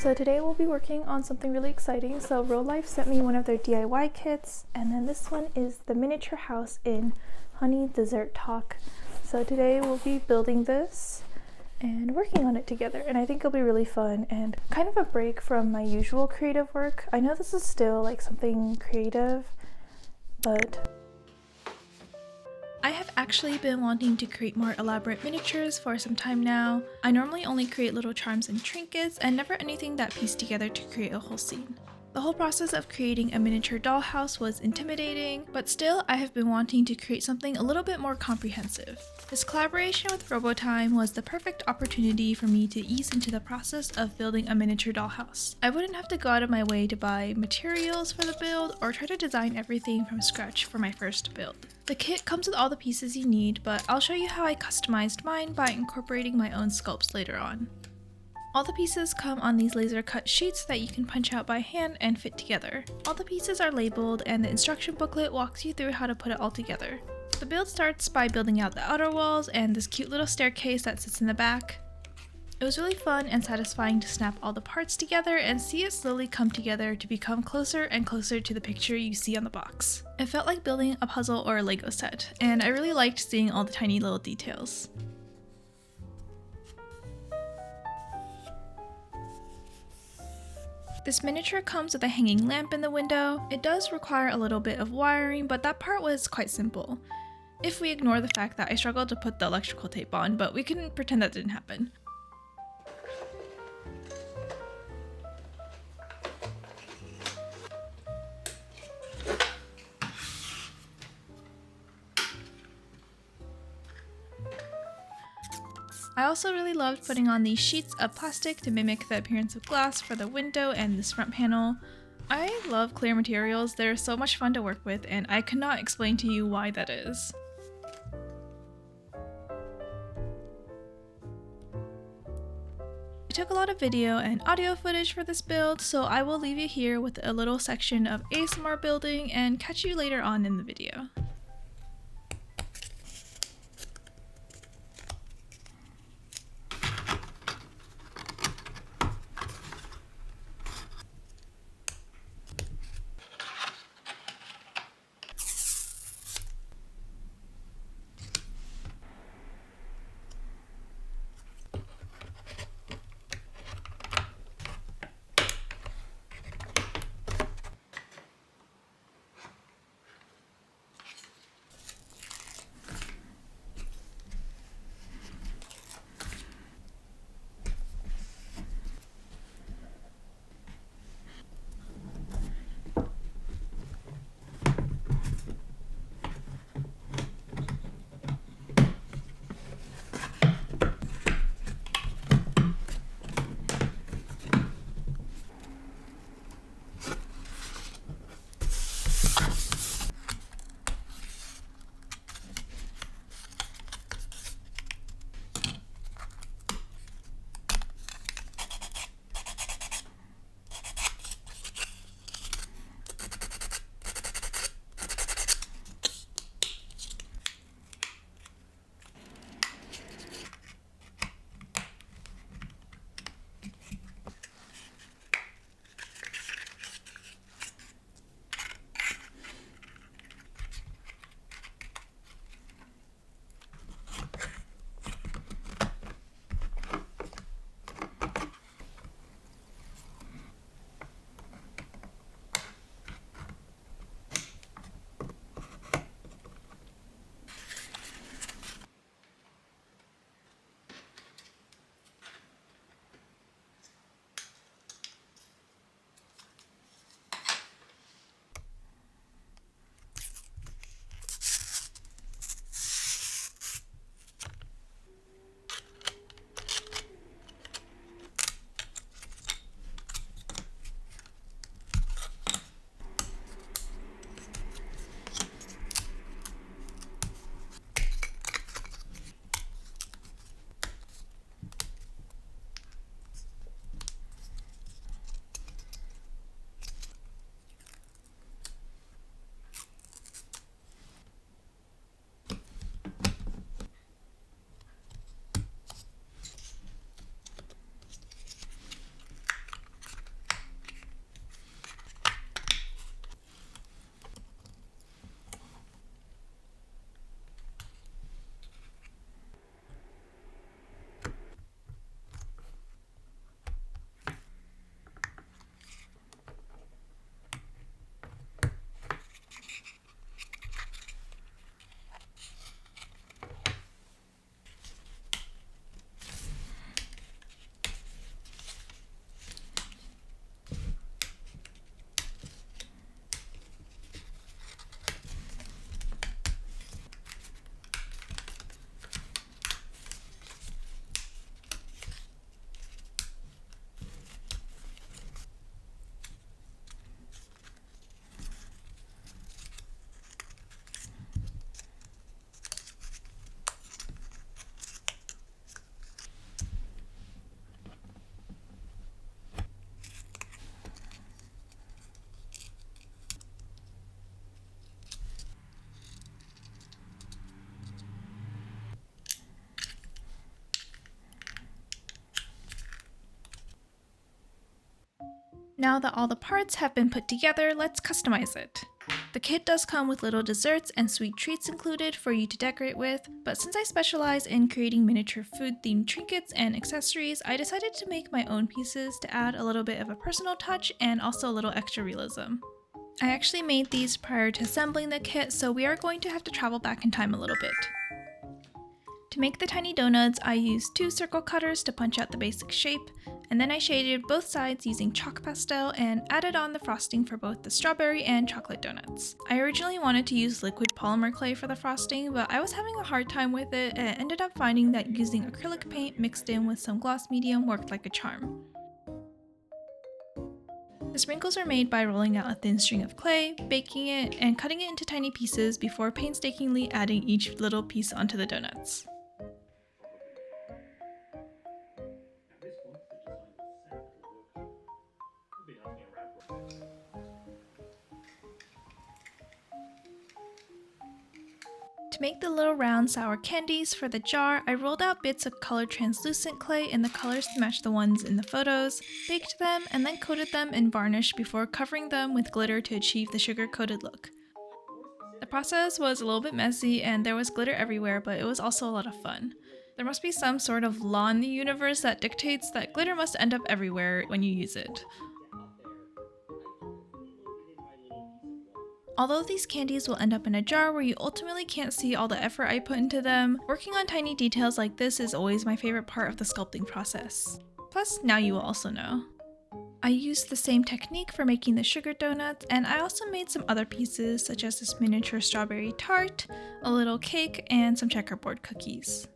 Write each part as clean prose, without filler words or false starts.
So today we'll be working on something really exciting. So Real Life sent me one of their DIY kits, and then this one is the miniature house in Honey Dessert Talk. So today we'll be building this and working on it together, and I think it'll be really fun and kind of a break from my usual creative work. I know this is still like something creative, but I have actually been wanting to create more elaborate miniatures for some time now. I normally only create little charms and trinkets and never anything that pieced together to create a whole scene. The whole process of creating a miniature dollhouse was intimidating, but still I have been wanting to create something a little bit more comprehensive. This collaboration with Robotime was the perfect opportunity for me to ease into the process of building a miniature dollhouse. I wouldn't have to go out of my way to buy materials for the build or try to design everything from scratch for my first build. The kit comes with all the pieces you need, but I'll show you how I customized mine by incorporating my own sculpts later on. All the pieces come on these laser cut sheets that you can punch out by hand and fit together. All the pieces are labeled, and the instruction booklet walks you through how to put it all together. The build starts by building out the outer walls and this cute little staircase that sits in the back. It was really fun and satisfying to snap all the parts together and see it slowly come together to become closer and closer to the picture you see on the box. It felt like building a puzzle or a Lego set, and I really liked seeing all the tiny little details. This miniature comes with a hanging lamp in the window. It does require a little bit of wiring, but that part was quite simple. If we ignore the fact that I struggled to put the electrical tape on, but we can pretend that didn't happen. I also really loved putting on these sheets of plastic to mimic the appearance of glass for the window and this front panel. I love clear materials, they're so much fun to work with, and I could not explain to you why that is. I took a lot of video and audio footage for this build, so I will leave you here with a little section of ASMR building and catch you later on in the video. Now that all the parts have been put together, let's customize it. The kit does come with little desserts and sweet treats included for you to decorate with, but since I specialize in creating miniature food-themed trinkets and accessories, I decided to make my own pieces to add a little bit of a personal touch and also a little extra realism. I actually made these prior to assembling the kit, so we are going to have to travel back in time a little bit. To make the tiny donuts, I used 2 circle cutters to punch out the basic shape, and then I shaded both sides using chalk pastel and added on the frosting for both the strawberry and chocolate donuts. I originally wanted to use liquid polymer clay for the frosting, but I was having a hard time with it and ended up finding that using acrylic paint mixed in with some gloss medium worked like a charm. The sprinkles are made by rolling out a thin string of clay, baking it, and cutting it into tiny pieces before painstakingly adding each little piece onto the donuts. To make the little round sour candies for the jar, I rolled out bits of colored translucent clay in the colors to match the ones in the photos, baked them, and then coated them in varnish before covering them with glitter to achieve the sugar-coated look. The process was a little bit messy and there was glitter everywhere, but it was also a lot of fun. There must be some sort of law in the universe that dictates that glitter must end up everywhere when you use it. Although these candies will end up in a jar where you ultimately can't see all the effort I put into them, working on tiny details like this is always my favorite part of the sculpting process. Plus, now you will also know. I used the same technique for making the sugar donuts, and I also made some other pieces such as this miniature strawberry tart, a little cake, and some checkerboard cookies.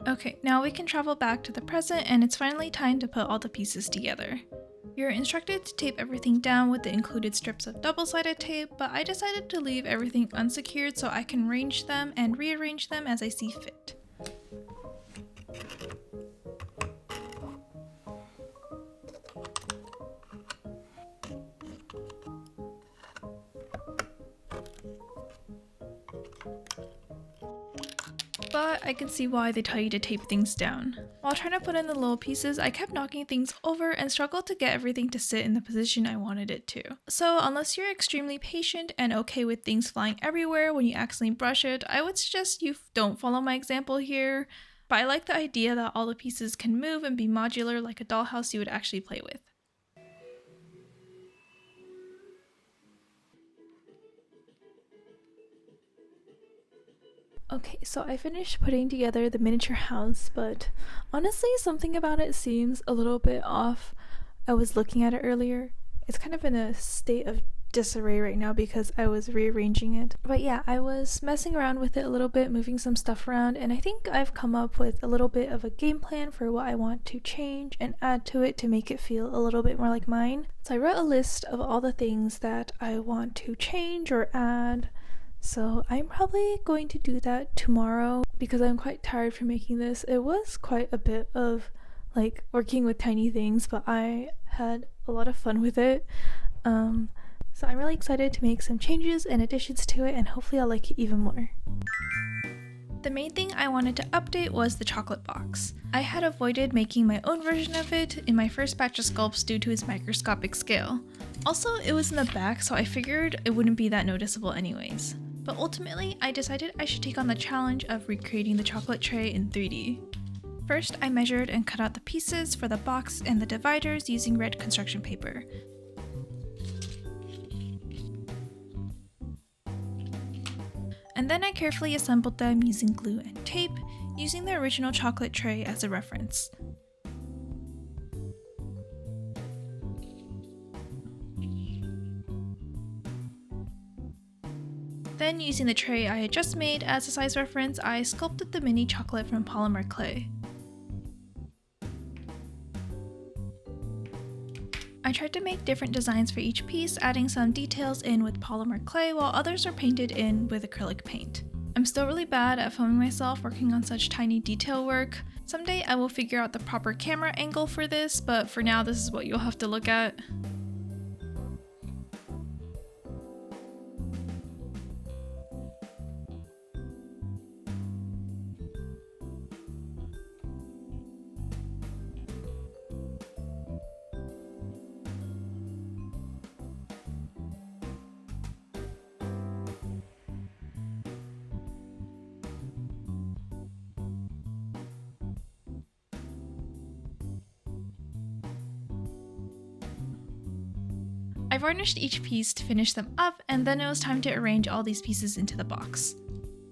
Okay, now we can travel back to the present and it's finally time to put all the pieces together. You're instructed to tape everything down with the included strips of double-sided tape, but I decided to leave everything unsecured so I can arrange them and rearrange them as I see fit. But I can see why they tell you to tape things down. While trying to put in the little pieces, I kept knocking things over and struggled to get everything to sit in the position I wanted it to. So unless you're extremely patient and okay with things flying everywhere when you accidentally brush it, I would suggest you don't follow my example here. But I like the idea that all the pieces can move and be modular like a dollhouse you would actually play with. Okay, so I finished putting together the miniature house, but honestly something about it seems a little bit off. I was looking at it earlier. It's kind of in a state of disarray right now because I was rearranging it. But yeah, I was messing around with it a little bit, moving some stuff around, and I think I've come up with a little bit of a game plan for what I want to change and add to it to make it feel a little bit more like mine. So I wrote a list of all the things that I want to change or add. So I'm probably going to do that tomorrow because I'm quite tired from making this. It was quite a bit of like working with tiny things, but I had a lot of fun with it. So I'm really excited to make some changes and additions to it, and hopefully I'll like it even more. The main thing I wanted to update was the chocolate box. I had avoided making my own version of it in my first batch of sculpts due to its microscopic scale. Also, it was in the back, so I figured it wouldn't be that noticeable anyways. But ultimately, I decided I should take on the challenge of recreating the chocolate tray in 3D. First, I measured and cut out the pieces for the box and the dividers using red construction paper. And then I carefully assembled them using glue and tape, using the original chocolate tray as a reference. Then, using the tray I had just made as a size reference, I sculpted the mini chocolate from polymer clay. I tried to make different designs for each piece, adding some details in with polymer clay while others are painted in with acrylic paint. I'm still really bad at filming myself working on such tiny detail work. Someday I will figure out the proper camera angle for this, but for now this is what you'll have to look at. varnished each piece to finish them up, and then it was time to arrange all these pieces into the box.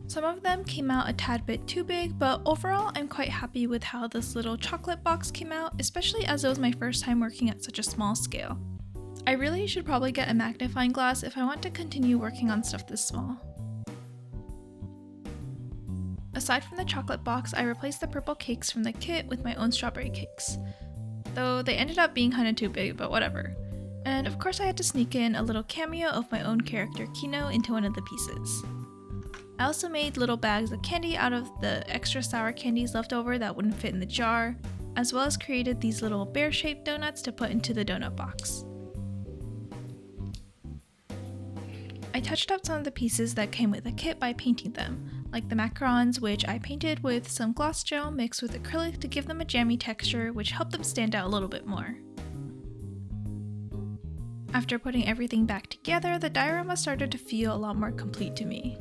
Some of them came out a tad bit too big, but overall I'm quite happy with how this little chocolate box came out, especially as it was my first time working at such a small scale. I really should probably get a magnifying glass if I want to continue working on stuff this small. Aside from the chocolate box, I replaced the purple cakes from the kit with my own strawberry cakes. Though they ended up being kinda too big, but whatever. And of course I had to sneak in a little cameo of my own character Kino into one of the pieces. I also made little bags of candy out of the extra sour candies left over that wouldn't fit in the jar, as well as created these little bear-shaped donuts to put into the donut box. I touched up some of the pieces that came with the kit by painting them, like the macarons, which I painted with some gloss gel mixed with acrylic to give them a jammy texture, which helped them stand out a little bit more. After putting everything back together, the diorama started to feel a lot more complete to me.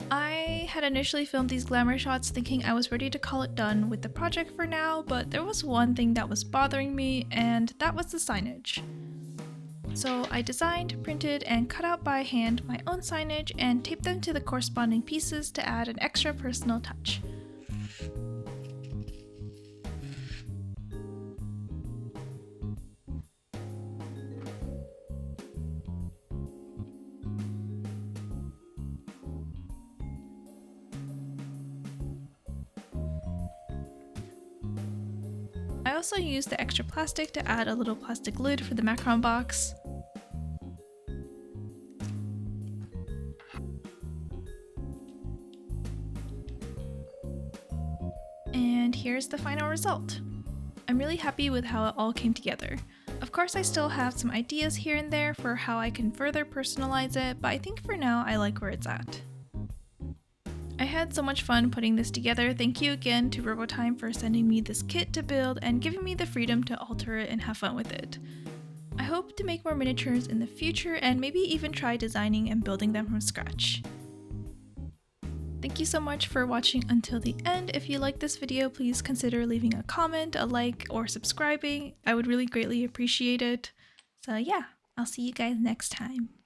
I had initially filmed these glamour shots thinking I was ready to call it done with the project for now, but there was one thing that was bothering me, and that was the signage. So I designed, printed, and cut out by hand my own signage and taped them to the corresponding pieces to add an extra personal touch. I also used the extra plastic to add a little plastic lid for the macaron box. And here's the final result. I'm really happy with how it all came together. Of course I still have some ideas here and there for how I can further personalize it, but I think for now I like where it's at. I had so much fun putting this together. Thank you again to Robotime for sending me this kit to build and giving me the freedom to alter it and have fun with it. I hope to make more miniatures in the future and maybe even try designing and building them from scratch. Thank you so much for watching until the end. If you like this video, please consider leaving a comment, a like, or subscribing. I would really greatly appreciate it. So yeah, I'll see you guys next time.